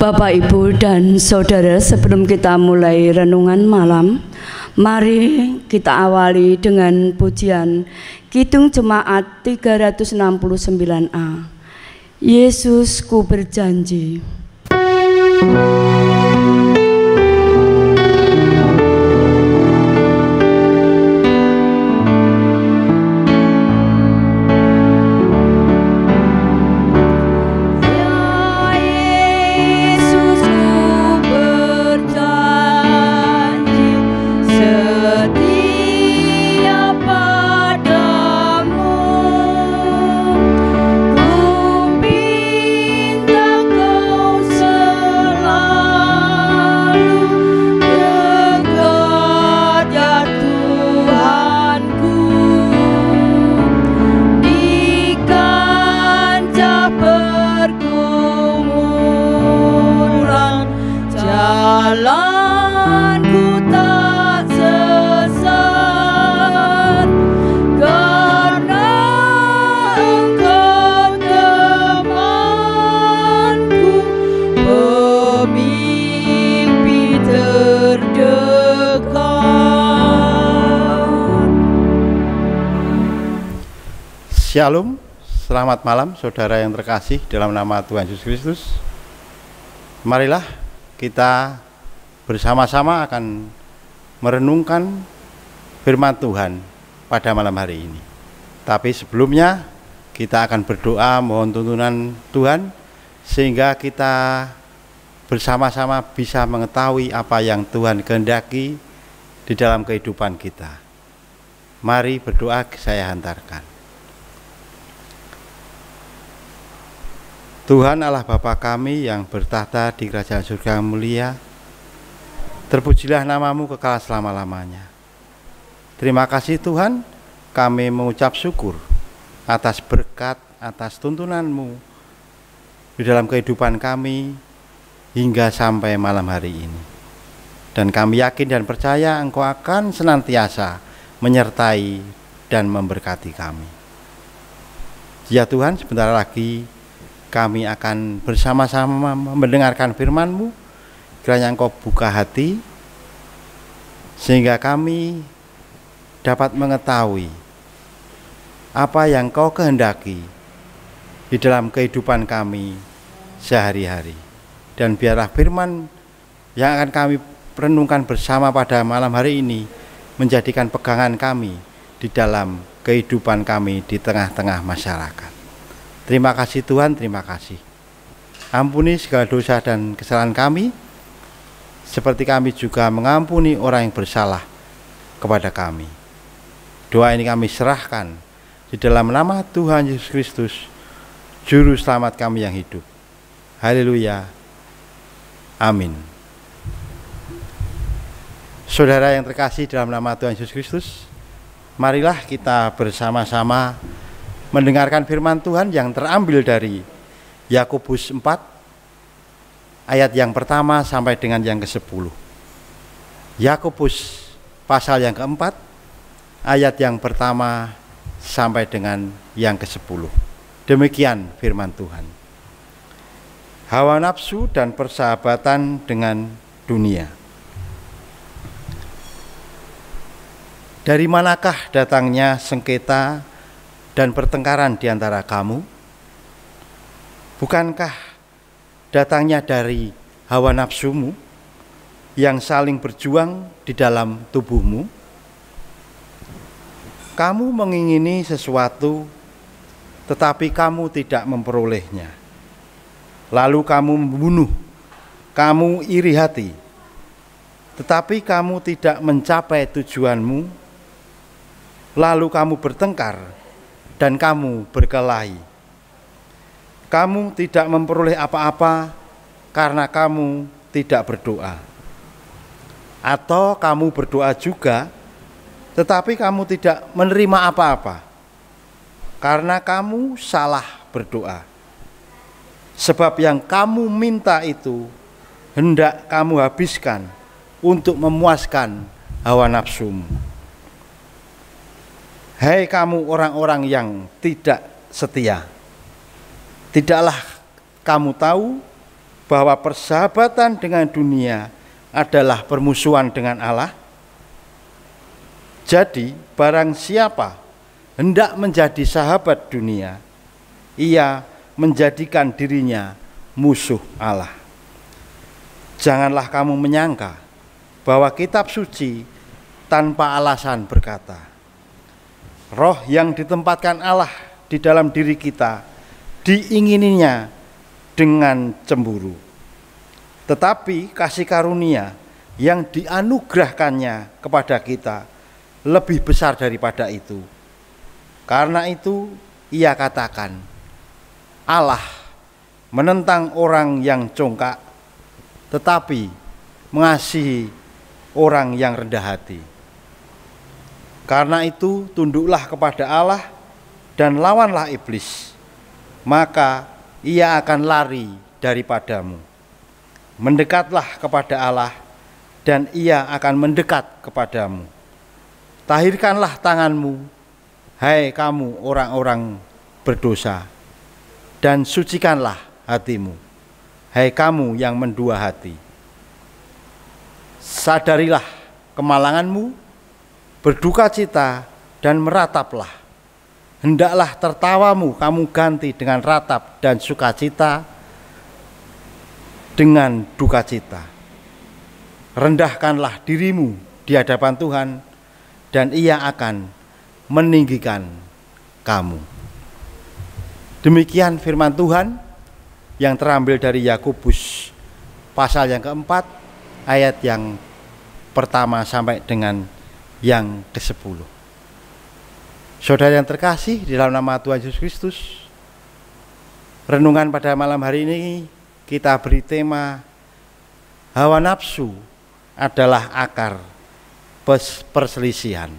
Bapak, Ibu, dan Saudara, sebelum kita mulai renungan malam, mari kita awali dengan pujian Kidung Jemaat 369A. Yesus, ku berjanji. Shalom, selamat malam saudara yang terkasih dalam nama Tuhan Yesus Kristus. Marilah kita bersama-sama akan merenungkan firman Tuhan pada malam hari ini. Tapi sebelumnya kita akan berdoa mohon tuntunan Tuhan sehingga kita bersama-sama bisa mengetahui apa yang Tuhan kehendaki di dalam kehidupan kita. Mari berdoa, saya hantarkan. Tuhan Allah Bapa kami yang bertahta di kerajaan surga yang mulia, terpujilah namamu kekal selama-lamanya. Terima kasih Tuhan, kami mengucap syukur atas berkat, atas tuntunanmu di dalam kehidupan kami hingga sampai malam hari ini. Dan kami yakin dan percaya Engkau akan senantiasa menyertai dan memberkati kami. Ya Tuhan, sebentar lagi kami akan bersama-sama mendengarkan firman-Mu. Kiranya Engkau buka hati sehingga kami dapat mengetahui apa yang Engkau kehendaki di dalam kehidupan kami sehari-hari. Dan biarlah firman yang akan kami renungkan bersama pada malam hari ini menjadikan pegangan kami di dalam kehidupan kami di tengah-tengah masyarakat. Terima kasih Tuhan, terima kasih. Ampuni segala dosa dan kesalahan kami, seperti kami juga mengampuni orang yang bersalah kepada kami. Doa ini kami serahkan di dalam nama Tuhan Yesus Kristus, Juru Selamat kami yang hidup. Haleluya. Amin. Saudara yang terkasih dalam nama Tuhan Yesus Kristus, marilah kita bersama-sama mendengarkan firman Tuhan yang terambil dari Yakobus 4 ayat yang pertama sampai dengan yang ke-10. Yakobus pasal yang keempat ayat yang pertama sampai dengan yang ke-10. Demikian firman Tuhan. Hawa nafsu dan persahabatan dengan dunia. Dari manakah datangnya sengketa dan pertengkaran di antara kamu? Bukankah datangnya dari hawa nafsumu yang saling berjuang di dalam tubuhmu? Kamu mengingini sesuatu, tetapi kamu tidak memperolehnya. Lalu kamu membunuh, kamu iri hati, tetapi kamu tidak mencapai tujuanmu. Lalu kamu bertengkar, dan kamu berkelahi. Kamu tidak memperoleh apa-apa karena kamu tidak berdoa. Atau kamu berdoa juga, tetapi kamu tidak menerima apa-apa karena kamu salah berdoa. Sebab yang kamu minta itu hendak kamu habiskan untuk memuaskan hawa nafsumu. Hai kamu orang-orang yang tidak setia, tidaklah kamu tahu bahwa persahabatan dengan dunia adalah permusuhan dengan Allah? Jadi barang siapa hendak menjadi sahabat dunia, ia menjadikan dirinya musuh Allah. Janganlah kamu menyangka bahwa kitab suci tanpa alasan berkata, roh yang ditempatkan Allah di dalam diri kita diingininya dengan cemburu. Tetapi kasih karunia yang dianugerahkannya kepada kita lebih besar daripada itu. Karena itu ia katakan, Allah menentang orang yang congkak, tetapi mengasihi orang yang rendah hati. Karena itu tunduklah kepada Allah dan lawanlah iblis, maka ia akan lari daripadamu. Mendekatlah kepada Allah dan ia akan mendekat kepadamu. Tahirkanlah tanganmu, hai kamu orang-orang berdosa, dan sucikanlah hatimu, hai kamu yang mendua hati. Sadarilah kemalanganmu, berduka cita dan merataplah. Hendaklah tertawamu kamu ganti dengan ratap dan sukacita dengan duka cita. Rendahkanlah dirimu di hadapan Tuhan dan ia akan meninggikan kamu. Demikian firman Tuhan yang terambil dari Yakobus pasal yang keempat ayat yang pertama sampai dengan yang ke-10. Saudara yang terkasih di dalam nama Tuhan Yesus Kristus, renungan pada malam hari ini kita beri tema hawa nafsu adalah akar perselisihan.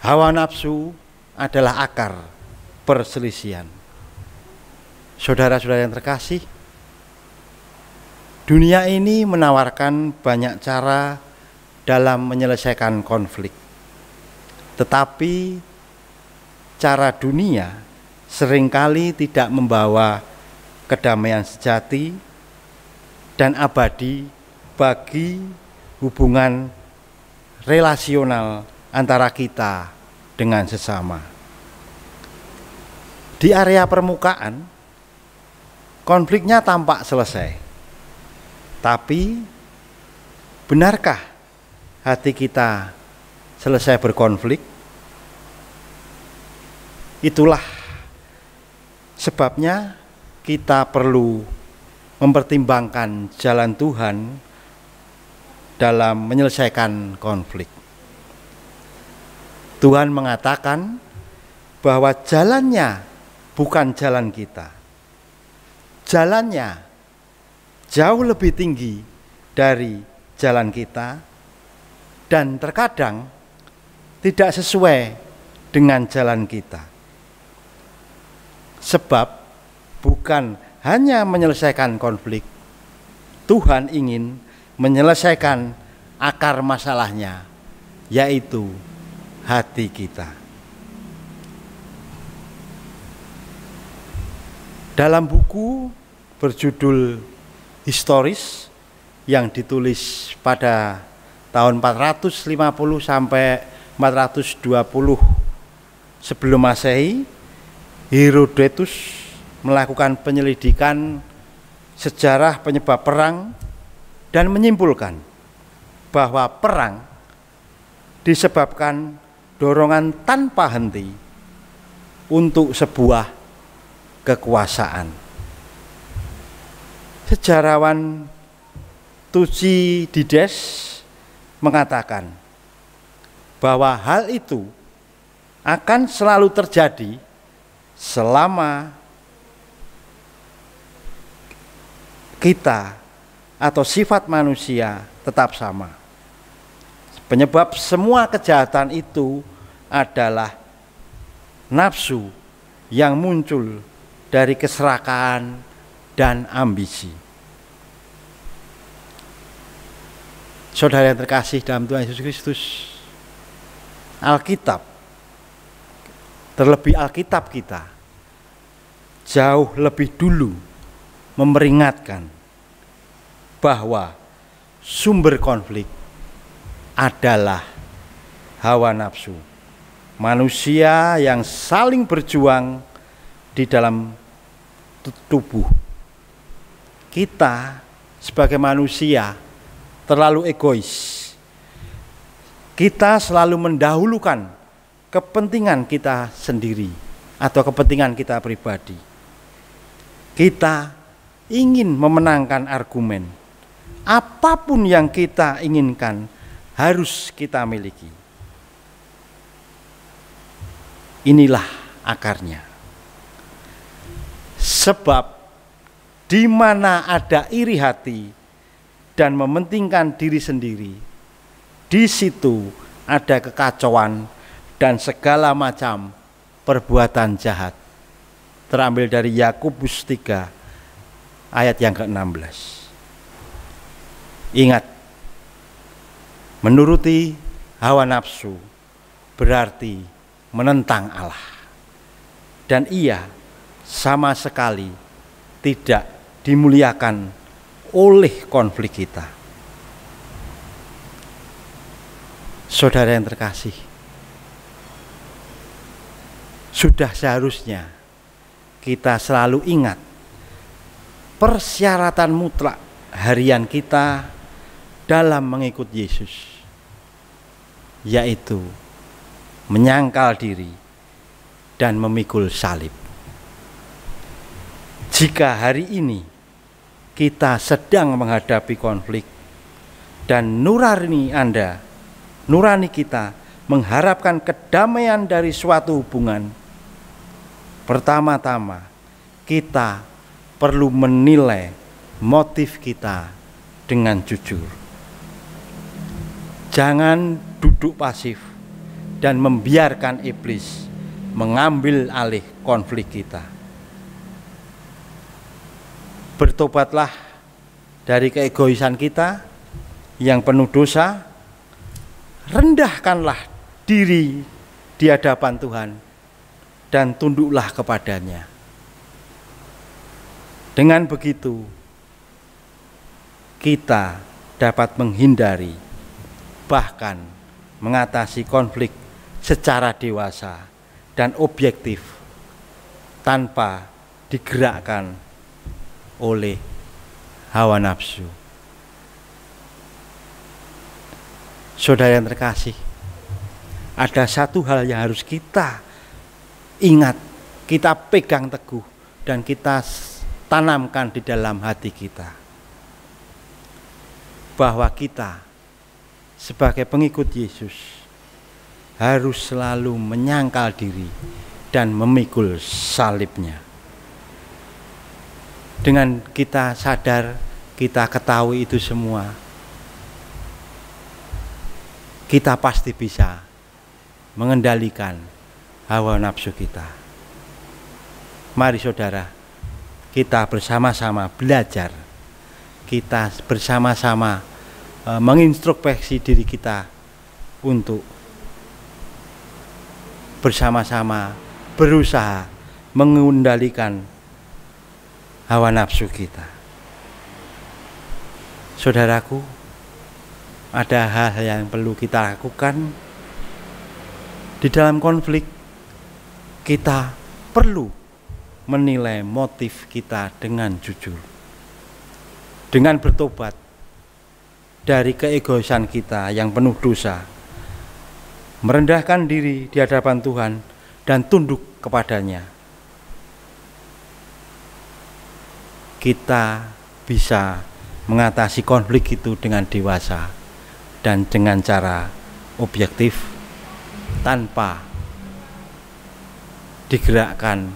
Hawa nafsu adalah akar perselisihan. Saudara-saudara yang terkasih, dunia ini menawarkan banyak cara dalam menyelesaikan konflik. Tetapi cara dunia seringkali tidak membawa kedamaian sejati dan abadi bagi hubungan relasional antara kita dengan sesama. Di area permukaan, konfliknya tampak selesai. Tapi, benarkah hati kita selesai berkonflik? Itulah sebabnya kita perlu mempertimbangkan jalan Tuhan dalam menyelesaikan konflik. Tuhan mengatakan bahwa jalannya bukan jalan kita. Jalannya jauh lebih tinggi dari jalan kita dan terkadang tidak sesuai dengan jalan kita. Sebab bukan hanya menyelesaikan konflik, Tuhan ingin menyelesaikan akar masalahnya, yaitu hati kita. Dalam buku berjudul Historis yang ditulis pada tahun 450 sampai 420 sebelum Masehi, Herodotus melakukan penyelidikan sejarah penyebab perang dan menyimpulkan bahwa perang disebabkan dorongan tanpa henti untuk sebuah kekuasaan. Sejarawan Thucydides mengatakan bahwa hal itu akan selalu terjadi selama kita atau sifat manusia tetap sama. Penyebab semua kejahatan itu adalah nafsu yang muncul dari keserakahan dan ambisi. Saudara yang terkasih dalam Tuhan Yesus Kristus, Alkitab, terlebih Alkitab kita, jauh lebih dulu memperingatkan bahwa sumber konflik adalah hawa nafsu. Manusia yang saling berjuang di dalam tubuh. Kita sebagai manusia terlalu egois. Kita selalu mendahulukan kepentingan kita sendiri atau kepentingan kita pribadi. Kita ingin memenangkan argumen. Apapun yang kita inginkan harus kita miliki. Inilah akarnya. Sebab di mana ada iri hati dan mementingkan diri sendiri, di situ ada kekacauan dan segala macam perbuatan jahat. Terambil dari Yakobus 3 ayat yang ke-16. Ingat, menuruti hawa nafsu berarti menentang Allah. Dan ia sama sekali tidak dimuliakan oleh konflik kita. Saudara yang terkasih, sudah seharusnya kita selalu ingat persyaratan mutlak harian kita dalam mengikut Yesus, yaitu menyangkal diri dan memikul salib. Jika hari ini kita sedang menghadapi konflik dan nurani kita mengharapkan kedamaian dari suatu hubungan, pertama-tama kita perlu menilai motif kita dengan jujur. Jangan duduk pasif dan membiarkan iblis mengambil alih konflik kita. Bertobatlah dari keegoisan kita yang penuh dosa. Rendahkanlah diri di hadapan Tuhan dan tunduklah kepadanya. Dengan begitu kita dapat menghindari bahkan mengatasi konflik secara dewasa dan objektif tanpa digerakkan oleh hawa nafsu. Saudara yang terkasih, ada satu hal yang harus kita ingat, kita pegang teguh dan kita tanamkan di dalam hati kita, bahwa kita sebagai pengikut Yesus harus selalu menyangkal diri dan memikul salibnya. Dengan kita sadar, kita ketahui itu semua, kita pasti bisa mengendalikan hawa nafsu kita. Mari saudara, kita bersama-sama belajar, kita bersama-sama mengintrospeksi diri kita untuk bersama-sama berusaha mengendalikan hawa nafsu kita. Saudaraku, ada hal yang perlu kita lakukan di dalam konflik. Kita perlu menilai motif kita dengan jujur, dengan bertobat dari keegoisan kita yang penuh dosa, merendahkan diri di hadapan Tuhan dan tunduk kepadanya. Kita bisa mengatasi konflik itu dengan dewasa dan dengan cara objektif tanpa digerakkan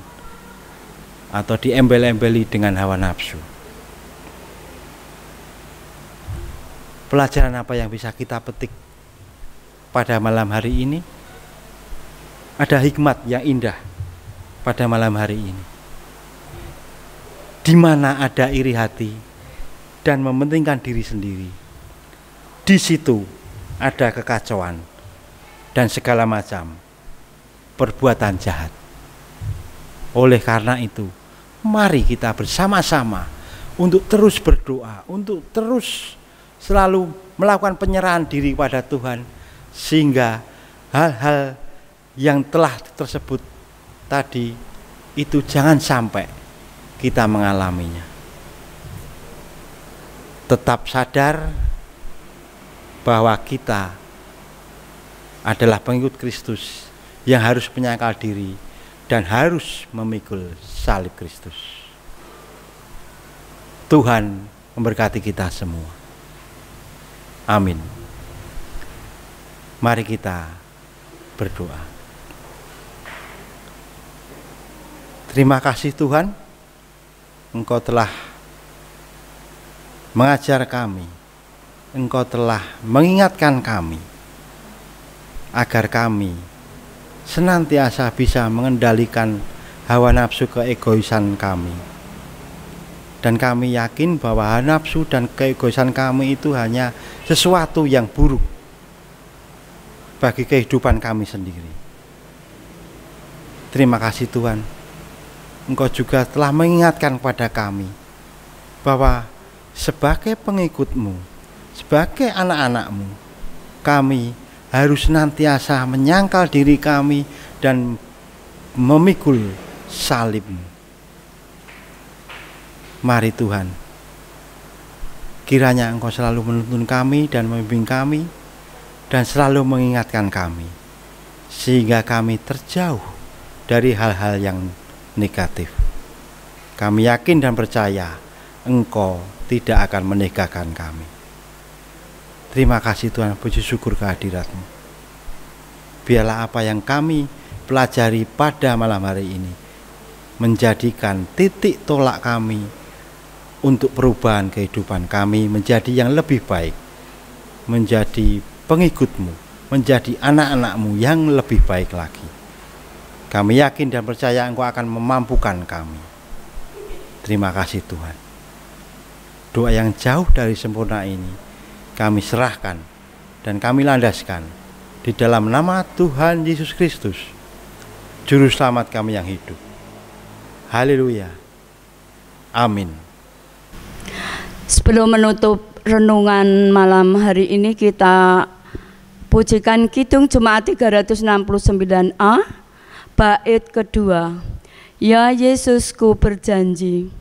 atau diembel-embeli dengan hawa nafsu. Pelajaran apa yang bisa kita petik pada malam hari ini? Ada hikmat yang indah pada malam hari ini. Di mana ada iri hati dan mementingkan diri sendiri, di situ ada kekacauan dan segala macam perbuatan jahat. Oleh karena itu, mari kita bersama-sama untuk terus berdoa, untuk terus selalu melakukan penyerahan diri pada Tuhan, sehingga hal-hal yang telah tersebut tadi itu jangan sampai kita mengalaminya. Tetap sadar bahwa kita adalah pengikut Kristus yang harus menyangkal diri dan harus memikul salib Kristus. Tuhan memberkati kita semua. Amin. Mari kita berdoa. Terima kasih Tuhan, Engkau telah mengajar kami, Engkau telah mengingatkan kami, agar kami senantiasa bisa mengendalikan hawa nafsu keegoisan kami. Dan kami yakin bahwa hawa nafsu dan keegoisan kami itu hanya sesuatu yang buruk bagi kehidupan kami sendiri. Terima kasih Tuhan, Engkau juga telah mengingatkan kepada kami bahwa sebagai pengikut-Mu, sebagai anak-anak-Mu, kami harus senantiasa menyangkal diri kami dan memikul salib-Mu. Mari Tuhan, kiranya Engkau selalu menuntun kami dan membimbing kami dan selalu mengingatkan kami, sehingga kami terjauh dari hal-hal yang negatif. Kami yakin dan percaya Engkau tidak akan meninggalkan kami. Terima kasih Tuhan, puji syukur kehadirat-Mu. Biarlah apa yang kami pelajari pada malam hari ini menjadikan titik tolak kami untuk perubahan kehidupan kami menjadi yang lebih baik, menjadi pengikut-Mu, menjadi anak-anak-Mu yang lebih baik lagi. Kami yakin dan percaya Engkau akan memampukan kami. Terima kasih Tuhan. Doa yang jauh dari sempurna ini kami serahkan dan kami landaskan di dalam nama Tuhan Yesus Kristus, Juru Selamat kami yang hidup. Haleluya. Amin. Sebelum menutup renungan malam hari ini, kita pujikan Kidung Jemaat 369A, bait kedua. Ya Yesusku berjanji.